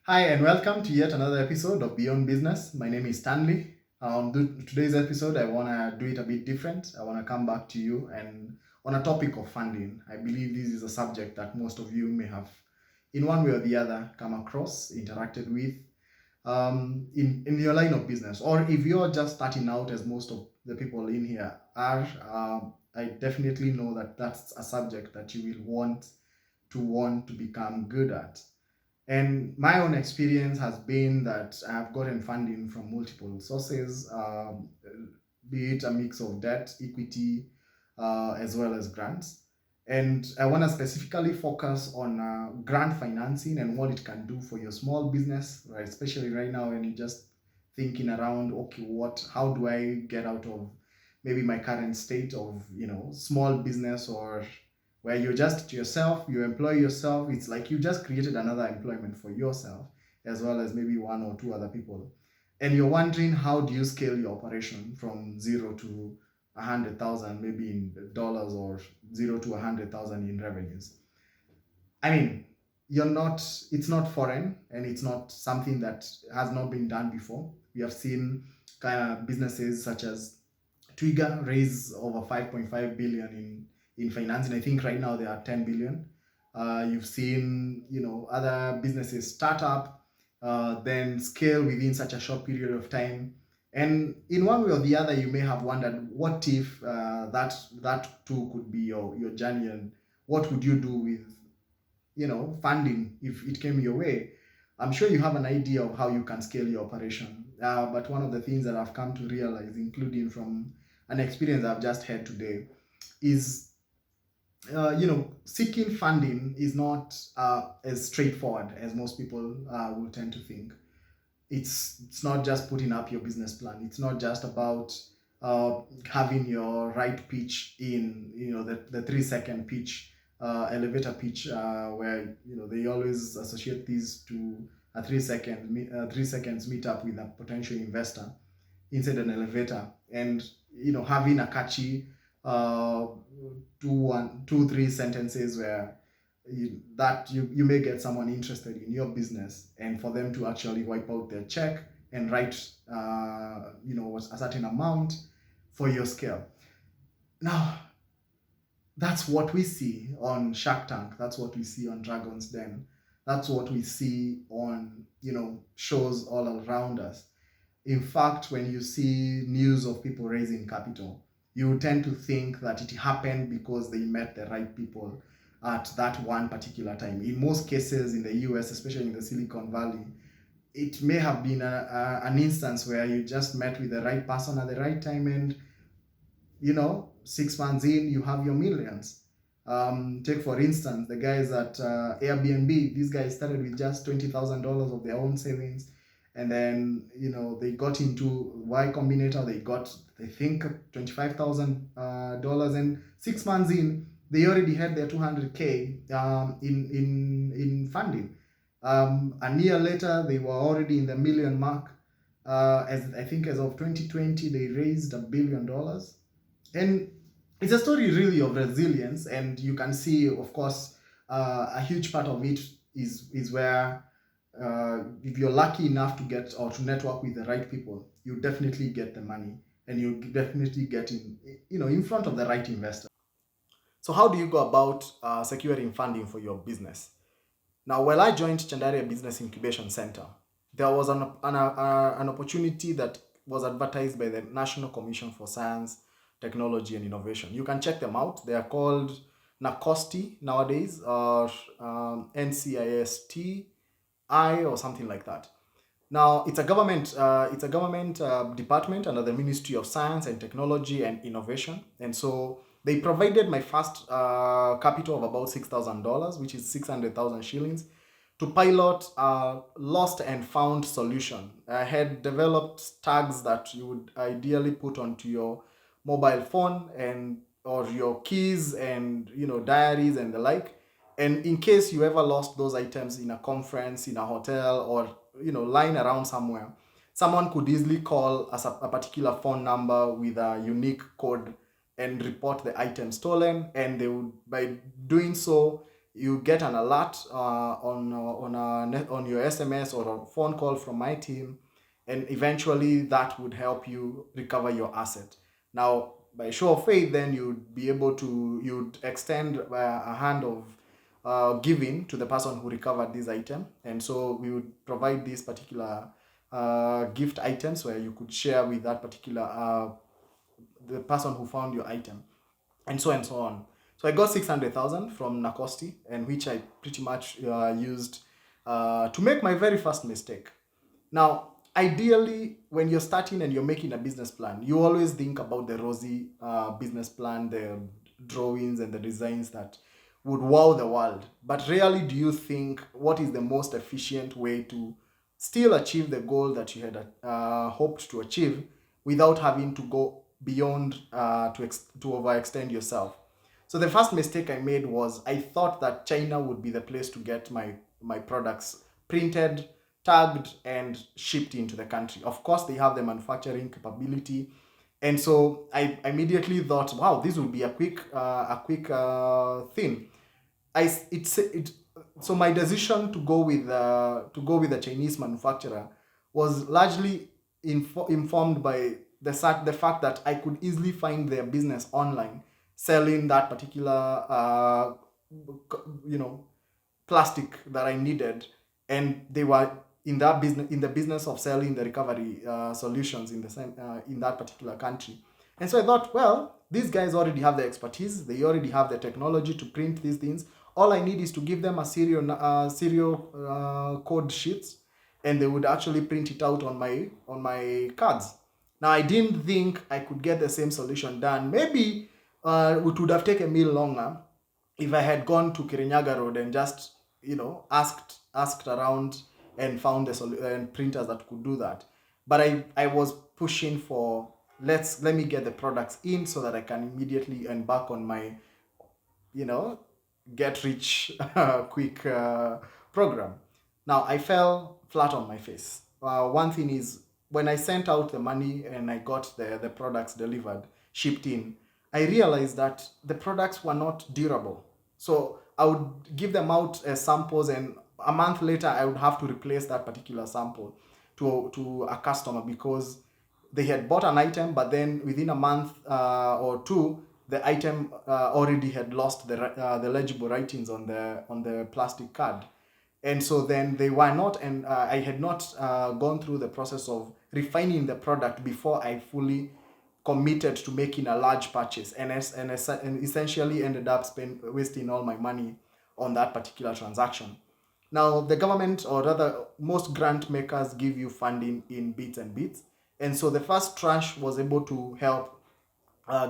Hi, and welcome to yet another episode of Beyond Business. My name is Stanley. Today's episode, I want to do it a bit different. I want to come back to you and on a topic of funding. I believe this is a subject that most of you may have, in one way or the other, come across, interacted with in your line of business. Or if you're just starting out, as most of the people in here are, I definitely know that that's a subject that you will want to become good at. And my own experience has been that I've gotten funding from multiple sources, be it a mix of debt, equity, as well as grants. And I want to specifically focus on grant financing and what it can do for your small business, right? Especially right now when you're just thinking around, okay, how do I get out of maybe my current state of, small business, or where you're just yourself, you employ yourself. It's like you just created another employment for yourself, as well as maybe one or two other people. And you're wondering, how do you scale your operation from zero to 100,000, maybe in dollars, or zero to 100,000 in revenues? I mean, it's not foreign, and it's not something that has not been done before. We have seen kind of businesses such as Twiga raise over 5.5 billion in financing. I think right now they are 10 billion. You've seen, other businesses start up, then scale within such a short period of time. And in one way or the other, you may have wondered, what if that too could be your journey, and what would you do with, funding if it came your way? I'm sure you have an idea of how you can scale your operation. But one of the things that I've come to realize, including from an experience I've just had today, is seeking funding is not as straightforward as most people will tend to think. It's not just putting up your business plan. It's not just about having your right pitch in, the 3 second pitch, elevator pitch, where they always associate these to a 3 seconds meet up with a potential investor inside an elevator, and having a catchy uh, two, three sentences where you may get someone interested in your business, and for them to actually wipe out their check and write a certain amount for your scale. Now, that's what we see on Shark Tank. That's what we see on Dragon's Den. That's what we see on shows all around us. In fact, when you see news of people raising capital, you tend to think that it happened because they met the right people at that one particular time. In most cases in the US, especially in the Silicon Valley, it may have been an instance where you just met with the right person at the right time, and 6 months in, you have your millions. Take for instance the guys at Airbnb. These guys started with just $20,000 of their own savings, and then they got into Y Combinator. They got, I think, $25,000, and 6 months in, they already had their 200K in funding. A year later, they were already in the million mark. As I think as of 2020, they raised $1 billion. And it's a story really of resilience, and you can see, of course, a huge part of it is where if you're lucky enough to get or to network with the right people, you definitely get the money, and you definitely get in front of the right investor. So how do you go about securing funding for your business? Now, while I joined Chandaria Business Incubation Center, there was an opportunity that was advertised by the National Commission for Science, Technology and Innovation. You can check them out. They are called NACOSTI nowadays, or NCISTI, or something like that. Now, it's a government department under the Ministry of Science and Technology and Innovation, and so they provided my first capital of about $6,000, which is 600,000 shillings, to pilot a lost and found solution. I had developed tags that you would ideally put onto your mobile phone, and or your keys, and diaries and the like. And in case you ever lost those items in a conference, in a hotel, or lying around somewhere, someone could easily call a particular phone number with a unique code and report the item stolen, and they would, by doing so, you get an alert on your SMS or a phone call from my team, and eventually that would help you recover your asset. Now, by show of faith, then you'd extend a hand of giving to the person who recovered this item, and so we would provide these particular gift items where you could share with that particular the person who found your item, and so on. So I got 600,000 from Nakosti, and which I pretty much used to make my very first mistake. Now, ideally, when you're starting and you're making a business plan, you always think about the rosy business plan, the drawings and the designs that would wow the world. But rarely do you think what is the most efficient way to still achieve the goal that you had hoped to achieve without having to go beyond to overextend yourself. So the first mistake I made was I thought that China would be the place to get my products printed, tagged, and shipped into the country. Of course, they have the manufacturing capability, and so I immediately thought, wow, this will be a quick thing. So my decision to go with a Chinese manufacturer was largely informed by the fact that I could easily find their business online selling that particular you know plastic that I needed, and they were in the business of selling the recovery solutions in that particular country. And so I thought, well, these guys already have the expertise, they already have the technology to print these things. All I need is to give them a serial code sheets, and they would actually print it out on my cards. Now, I didn't think I could get the same solution done. Maybe it would have taken me longer if I had gone to Kirinyaga Road and just asked around and found the printers that could do that. But I was pushing for let me get the products in so that I can immediately embark on my get rich quick program. Now, I fell flat on my face. One thing is, when I sent out the money and I got the products delivered, shipped in, I realized that the products were not durable. So I would give them out as samples, and a month later I would have to replace that particular sample to a customer because they had bought an item, but then within a month or two, the item already had lost the legible writings on the plastic card. And so then they were not, and I had not gone through the process of refining the product before I fully committed to making a large purchase, and essentially ended up wasting all my money on that particular transaction. Now, the government, or rather most grant makers, give you funding in bits and bits. And so the first tranche was able to help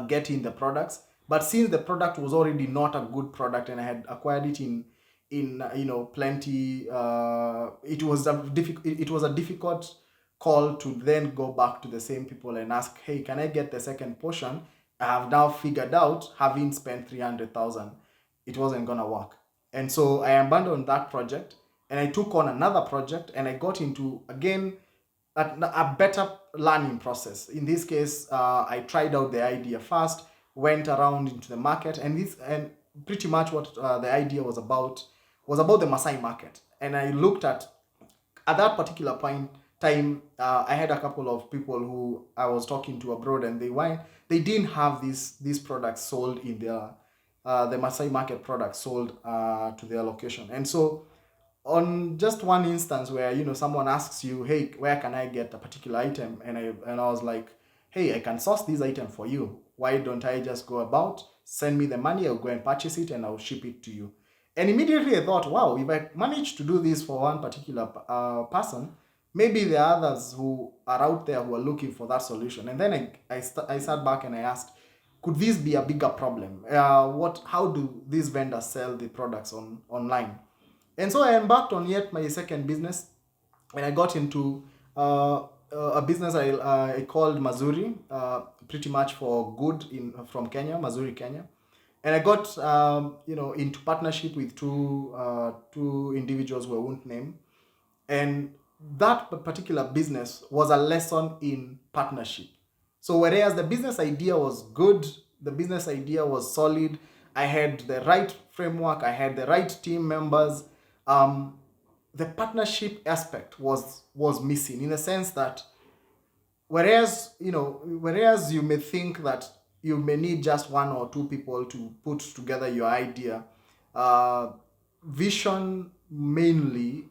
get in the products. But since the product was already not a good product and I had acquired it in plenty, it was a difficult call to then go back to the same people and ask, hey, can I get the second portion? I have now figured out, having spent 300,000, it wasn't gonna work. And so I abandoned that project and I took on another project, and I got into, again, a better learning process. In this case, I tried out the idea first, went around into the market, and pretty much what the idea was about the Maasai market. And I looked at that particular time, I had a couple of people who I was talking to abroad, and they didn't have these products sold in their the Maasai market products sold to their location. And so on just one instance where someone asks you, hey, where can I get a particular item, and I was like, hey, I can source this item for you, why don't I just go about, send me the money, I'll go and purchase it and I'll ship it to you. And immediately I thought, wow, if I managed to do this for one particular person, maybe there are others who are out there who are looking for that solution. And then I sat back and I asked, could this be a bigger problem? How do these vendors sell the products online? And so I embarked on yet my second business, and I got into a business I called Mazuri, pretty much for good from Kenya, Mazuri, Kenya. And I got into partnership with two individuals who I won't name, and that particular business was a lesson in partnership. So whereas the business idea was good, the business idea was solid, I had the right framework, I had the right team members. Um, the partnership aspect was missing, in the sense that whereas you may think that you may need just one or two people to put together your idea, uh, vision mainly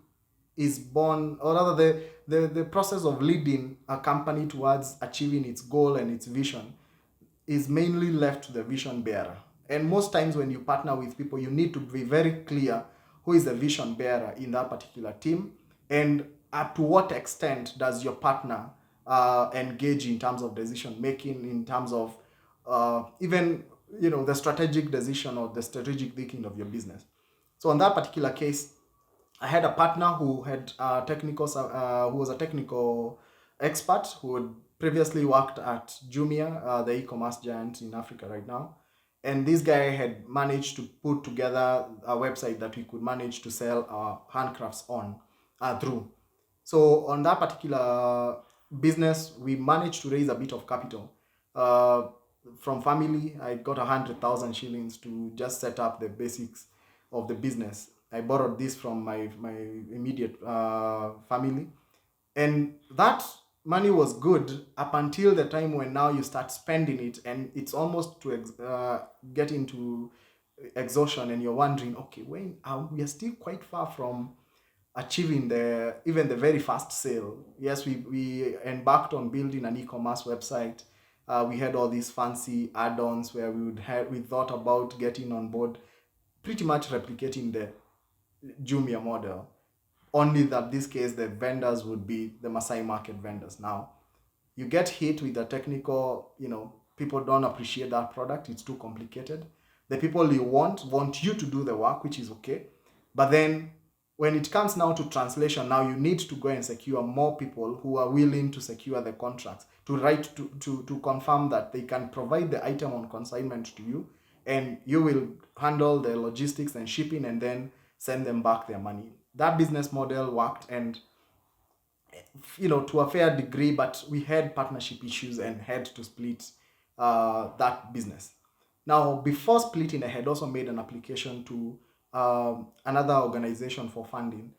is born, or rather the process of leading a company towards achieving its goal and its vision is mainly left to the vision bearer. And most times when you partner with people, you need to be very clear who is the vision bearer in that particular team, and up to what extent does your partner engage in terms of decision making, in terms of even the strategic decision or the strategic thinking of your business. So on that particular case, I had a partner who had who was a technical expert who had previously worked at Jumia, the e-commerce giant in Africa right now. And this guy had managed to put together a website that we could manage to sell our handcrafts on through. So on that particular business, we managed to raise a bit of capital. Uh, from family, I got 100,000 shillings to just set up the basics of the business. I borrowed this from my immediate family, and that money was good up until the time when now you start spending it, and it's almost to get into exhaustion, and you're wondering, okay, when we are still quite far from achieving the very first sale. Yes, we embarked on building an e-commerce website. We had all these fancy add-ons where we thought about getting on board, pretty much replicating the Jumia model, only that this case the vendors would be the Masai market vendors. Now you get hit with the technical, people don't appreciate that product, it's too complicated. The people you want you to do the work, which is okay, but then when it comes now to translation, now you need to go and secure more people who are willing to secure the contracts, to write to confirm that they can provide the item on consignment to you, and you will handle the logistics and shipping and then send them back their money. That business model worked, and to a fair degree, but we had partnership issues and had to split that business. Now, before splitting, I had also made an application to another organization for funding.